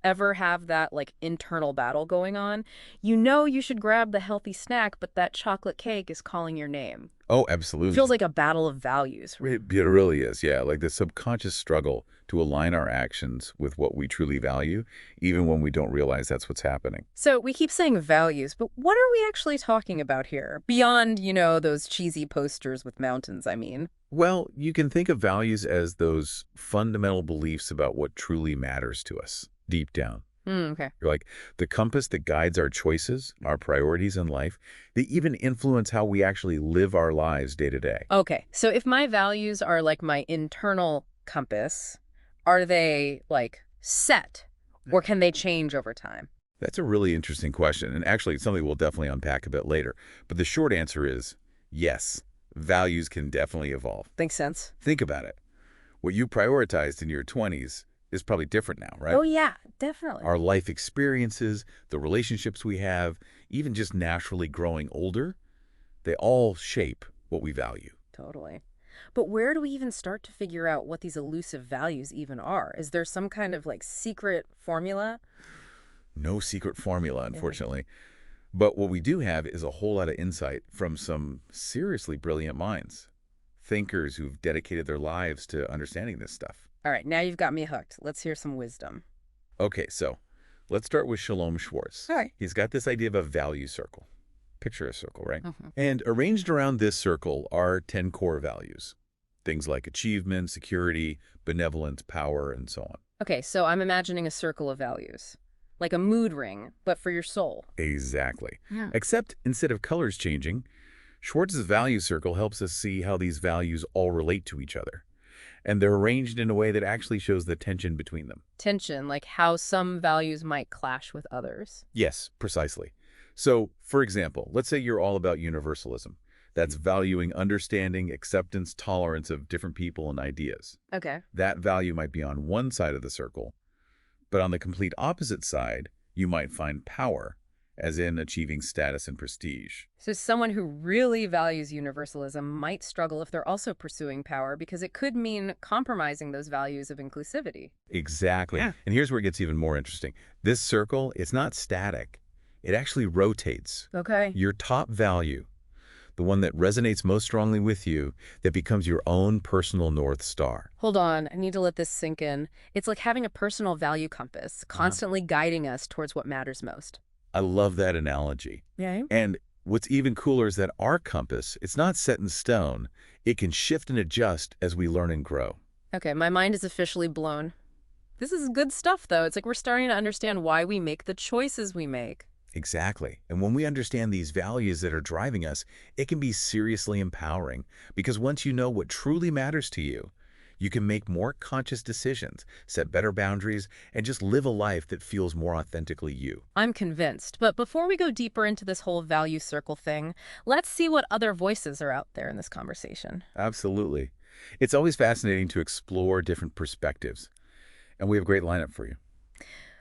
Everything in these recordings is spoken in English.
ever have that like internal battle going on? You know you should grab the healthy snack, but that chocolate cake is calling your name. Oh, Feels absolutely. like a battle of values. It really is, yeah. Like the subconscious struggle to align our actions with what we truly value, even when we don't realize that's what's happening. So we keep saying values, but what are we actually talking about here? Beyond, those cheesy posters with mountains, I mean. Well, you can think of values as those fundamental beliefs about what truly matters to us, deep down. Okay. You're like the compass that guides our choices, our priorities in life. They even influence how we actually live our lives day to day. Okay, so if my values are like my internal compass, are they like set or can they change over time? That's a really interesting question, and actually it's something we'll definitely unpack a bit later. But the short answer is yes, values can definitely evolve. Makes sense. Think about it. What you prioritized in your 20s is probably different now, right? Oh, yeah, definitely. Our life experiences, the relationships we have, even just naturally growing older, they all shape what we value. Totally. But where do we even start to figure out what these elusive values even are? Is there some kind of like secret formula? No secret formula, Really? unfortunately. But what we do have is a whole lot of insight from some seriously brilliant minds, thinkers who've dedicated their lives to understanding this stuff. All right, now you've got me hooked. Let's hear some wisdom. Okay, so let's start with Shalom Schwartz. All right. He's got this idea of a value circle. Picture a circle, right? Mhm. And arranged around this circle are 10 core values. Things like achievement, security, benevolence, power, and so on. Okay, so I'm imagining a circle of values, like a mood ring, but for your soul. Exactly. Yeah. Except instead of colors changing, Schwartz's value circle helps us see how these values all relate to each other. And they're arranged in a way that actually shows the tension between them. Tension, like how some values might clash with others. Yes, precisely. So, for example, let's say you're all about universalism. That's valuing understanding, acceptance, tolerance of different people and ideas. Okay. That value might be on one side of the circle, but on the complete opposite side, you might find power, as in achieving status and prestige. So someone who really values universalism might struggle if they're also pursuing power because it could mean compromising those values of inclusivity. Exactly. Yeah. And here's where it gets even more interesting. This circle is not static. It actually rotates. Okay. Your top value, the one that resonates most strongly with you, that becomes your own personal North Star. Hold on, I need to let this sink in. It's like having a personal value compass, constantly guiding us towards what matters most. I love that analogy. Yeah. And what's even cooler is that our compass, it's not set in stone. It can shift and adjust as we learn and grow. Okay, my mind is officially blown. This is good stuff, though. It's like we're starting to understand why we make the choices we make. Exactly. And when we understand these values that are driving us, it can be seriously empowering. Because once you know what truly matters to you, you can make more conscious decisions, set better boundaries, and just live a life that feels more authentically you. I'm convinced. But before we go deeper into this whole value circle thing, let's see what other voices are out there in this conversation. Absolutely. It's always fascinating to explore different perspectives. And we have a great lineup for you.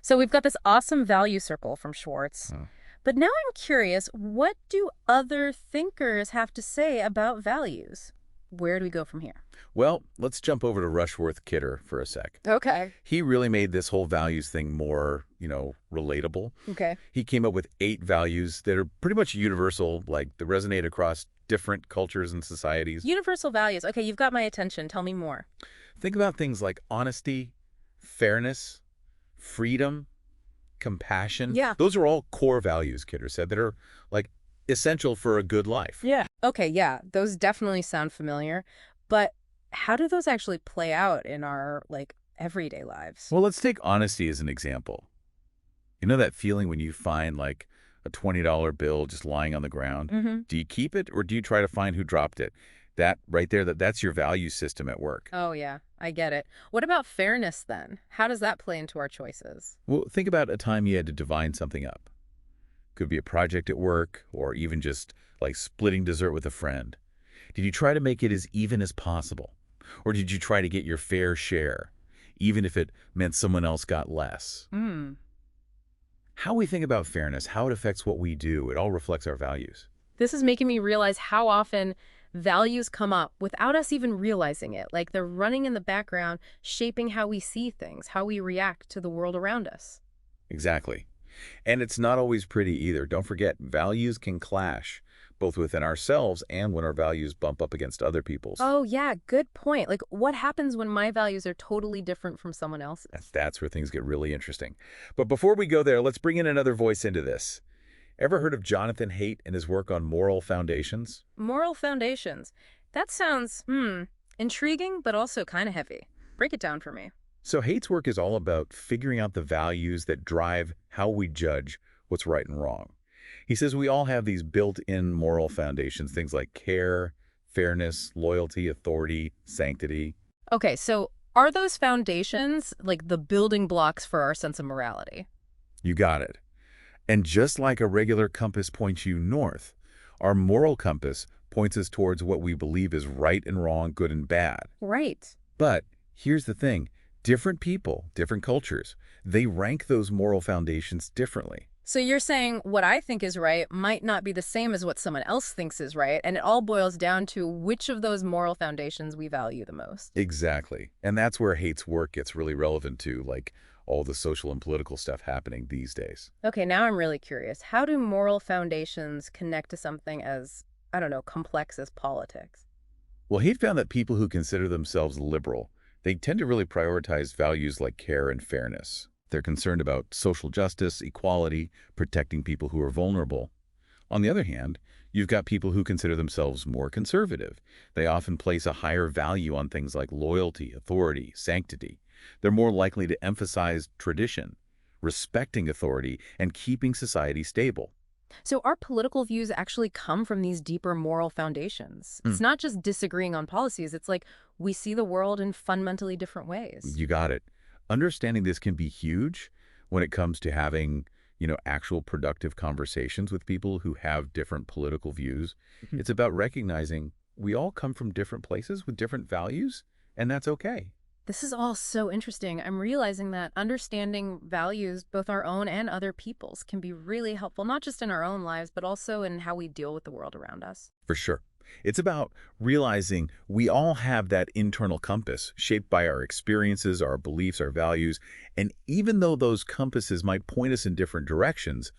So we've got this awesome value circle from Schwartz. Oh. But now I'm curious, what do other thinkers have to say about values? Where do we go from here? Well, let's jump over to Rushworth Kidder for a sec. Okay. He really made this whole values thing more, relatable. Okay. He came up with 8 values that are pretty much universal, like they resonate across different cultures and societies. Universal values. Okay, you've got my attention. Tell me more. Think about things like honesty, fairness, freedom, compassion. Yeah. Those are all core values, Kidder said, that are like essential for a good life. Yeah. Okay, yeah. Those definitely sound familiar. But how do those actually play out in our, everyday lives? Well, let's take honesty as an example. You know that feeling when you find like a $20 bill just lying on the ground? Mm-hmm. Do you keep it or do you try to find who dropped it? That right there, that's your value system at work. Oh, yeah. I get it. What about fairness, then? How does that play into our choices? Well, think about a time you had to divine something up. Could be a project at work or even just like splitting dessert with a friend. Did you try to make it as even as possible? Or did you try to get your fair share, even if it meant someone else got less? Hmm. How we think about fairness, how it affects what we do, it all reflects our values. This is making me realize how often values come up without us even realizing it. Like they're running in the background, shaping how we see things, how we react to the world around us. Exactly. And it's not always pretty either. Don't forget, values can clash, both within ourselves and when our values bump up against other people's. Oh, yeah, good point. Like, what happens when my values are totally different from someone else's? That's where things get really interesting. But before we go there, let's bring in another voice into this. Ever heard of Jonathan Haidt and his work on moral foundations? Moral foundations. That sounds, intriguing, but also kind of heavy. Break it down for me. So Haidt's work is all about figuring out the values that drive how we judge what's right and wrong. He says we all have these built-in moral foundations, things like care, fairness, loyalty, authority, sanctity. Okay, so are those foundations like the building blocks for our sense of morality? You got it. And just like a regular compass points you north, our moral compass points us towards what we believe is right and wrong, good and bad. Right. But here's the thing. Different people, different cultures, they rank those moral foundations differently. So you're saying what I think is right might not be the same as what someone else thinks is right, and it all boils down to which of those moral foundations we value the most. Exactly. And that's where Haidt's work gets really relevant to, like, all the social and political stuff happening these days. Okay, now I'm really curious. How do moral foundations connect to something as, I don't know, complex as politics? Well, Haidt found that people who consider themselves liberal, they tend to really prioritize values like care and fairness. They're concerned about social justice, equality, protecting people who are vulnerable. On the other hand, you've got people who consider themselves more conservative. They often place a higher value on things like loyalty, authority, sanctity. They're more likely to emphasize tradition, respecting authority, and keeping society stable. So our political views actually come from these deeper moral foundations. It's not just disagreeing on policies. It's like we see the world in fundamentally different ways. You got it. Understanding this can be huge when it comes to having, actual productive conversations with people who have different political views. It's about recognizing we all come from different places with different values, and that's okay. This is all so interesting. I'm realizing that understanding values, both our own and other people's, can be really helpful, not just in our own lives, but also in how we deal with the world around us. For sure. It's about realizing we all have that internal compass shaped by our experiences, our beliefs, our values, and even though those compasses might point us in different directions,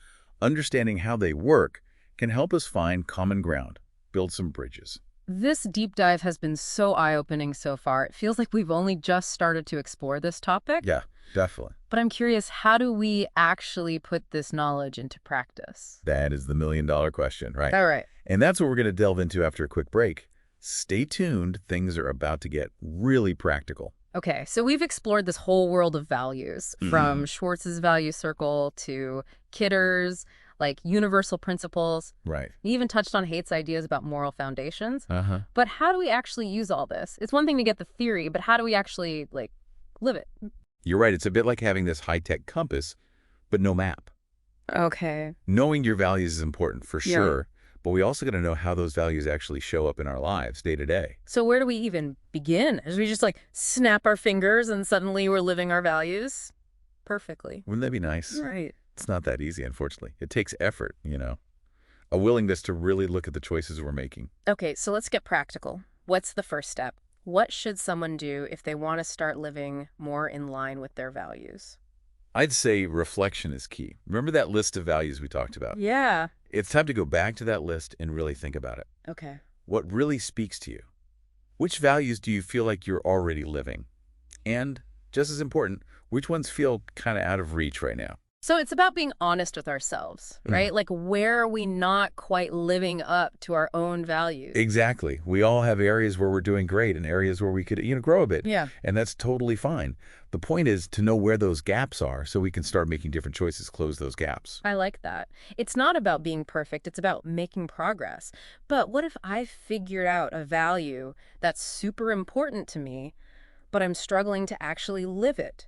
understanding how they work can help us find common ground, build some bridges. This deep dive has been so eye-opening so far. It feels like we've only just started to explore this topic. Yeah, definitely. But I'm curious, how do we actually put this knowledge into practice? That is the million-dollar question, right? All right. And that's what we're going to delve into after a quick break. Stay tuned. Things are about to get really practical. Okay, so we've explored this whole world of values, from Schwartz's value circle to Kidder's, like universal principles. Right. We even touched on Haidt's ideas about moral foundations. Uh-huh. But how do we actually use all this? It's one thing to get the theory, but how do we actually, live it? You're right. It's a bit like having this high-tech compass, but no map. Okay. Knowing your values is important for Yeah. sure, but we also got to know how those values actually show up in our lives day to day. So where do we even begin? As we just snap our fingers and suddenly we're living our values perfectly. Wouldn't that be nice? Right. It's not that easy, unfortunately. It takes effort, a willingness to really look at the choices we're making. Okay, so let's get practical. What's the first step? What should someone do if they want to start living more in line with their values? I'd say reflection is key. Remember that list of values we talked about? Yeah. It's time to go back to that list and really think about it. Okay. What really speaks to you? Which values do you feel like you're already living? And, just as important, which ones feel kind of out of reach right now? So it's about being honest with ourselves, right? Like, where are we not quite living up to our own values? Exactly. We all have areas where we're doing great and areas where we could, grow a bit. Yeah. And that's totally fine. The point is to know where those gaps are so we can start making different choices, close those gaps. I like that. It's not about being perfect. It's about making progress. But what if I figured out a value that's super important to me, but I'm struggling to actually live it?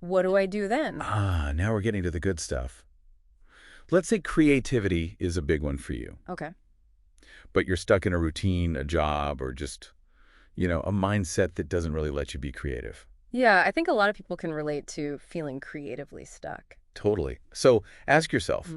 What do I do then? Now we're getting to the good stuff. Let's say creativity is a big one for you, Okay. but you're stuck in a routine, a job, or just, a mindset that doesn't really let you be creative. Yeah, I think a lot of people can relate to feeling creatively stuck. Totally. So ask yourself,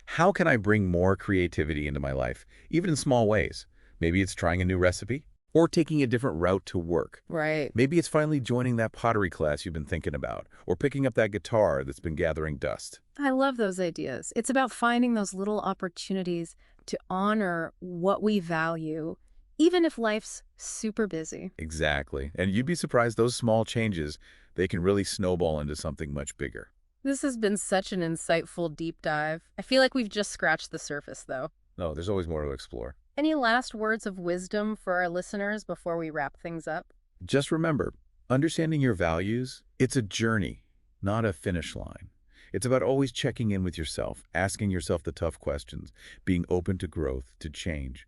how can I bring more creativity into my life, even in small ways? Maybe it's trying a new recipe, Or taking a different route to work. Right. Maybe it's finally joining that pottery class you've been thinking about, or picking up that guitar that's been gathering dust. I love those ideas. It's about finding those little opportunities to honor what we value, even if life's super busy. Exactly. And you'd be surprised those small changes, they can really snowball into something much bigger. This has been such an insightful deep dive. I feel like we've just scratched the surface, though. No, there's always more to explore. Any last words of wisdom for our listeners before we wrap things up? Just remember, understanding your values, it's a journey, not a finish line. It's about always checking in with yourself, asking yourself the tough questions, being open to growth, to change.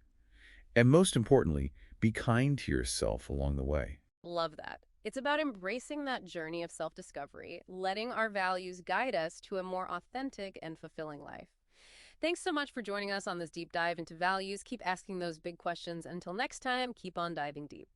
And most importantly, be kind to yourself along the way. Love that. It's about embracing that journey of self-discovery, letting our values guide us to a more authentic and fulfilling life. Thanks so much for joining us on this deep dive into values. Keep asking those big questions. Until next time, keep on diving deep.